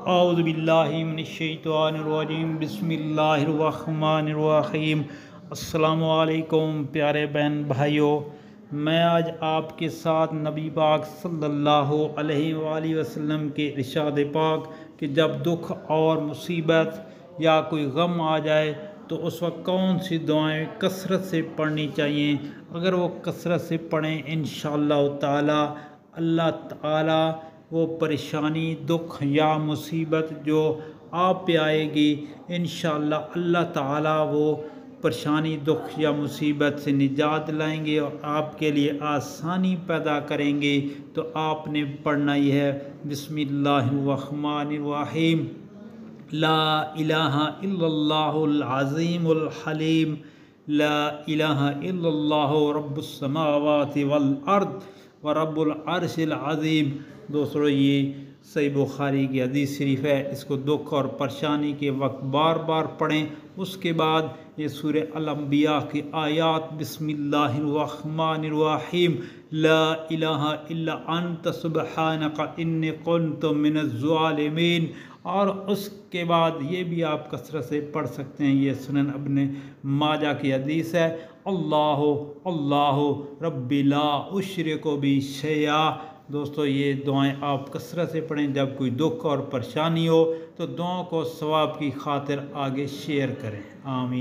औज़ुबिल्लाहि मिनश्शैतानिर्रजीम बिस्मिल्लाहिर्रहमानिर्रहीम। अस्सलामु अलैकुम प्यारे बहन भाइयों, मैं आज आपके साथ नबी पाक सल्लल्लाहु अलैहि वसल्लम के इरशाद पाक कि जब दुख और मुसीबत या कोई गम आ जाए तो उस वक्त कौन सी दुआएं कसरत से पढ़नी चाहिए। अगर वो कसरत से पढ़ें इंशाअल्लाह ताला अल्लाह ताला वो परेशानी दुख या मुसीबत जो आप पे आएगी इंशाअल्लाह अल्लाह ताला वो परेशानी दुख या मुसीबत से निजात लाएंगे और आपके लिए आसानी पैदा करेंगे। तो आपने पढ़ना ही है बिस्मिल्लाहिर्रहमानिर्रहीम, ला इलाहा इल्लल्लाहुल अज़ीमुल हलीम, ला इलाहा इल्लल्लाहु रब्बुस समावाति वल अर्द व रब्बुल अर्शिल अज़ीम। दोस्तों, ये सही बुखारी की हदीस शरीफ है। इसको दुख और परेशानी के वक्त बार बार पढ़ें। उसके बाद ये सूरह अल अंबिया की आयात बिस्मिल्लाहिर्रहमानिर्रहीम, ला इलाहा इल्ला अंत सुब्हानका इन्नी कुन्तु मिनज़ ज़ालिमीन। और उसके बाद ये भी आप कसरत से पढ़ सकते हैं। ये सुनन इब्न माजा की हदीस है, अल्लाहु अल्लाहु रब्बी ला उश्रिकु बि शैआ। दोस्तों, ये दुआएं आप कसरत से पढ़ें। जब कोई दुख और परेशानी हो तो दुआओं को सवाब की खातिर आगे शेयर करें। आमीन।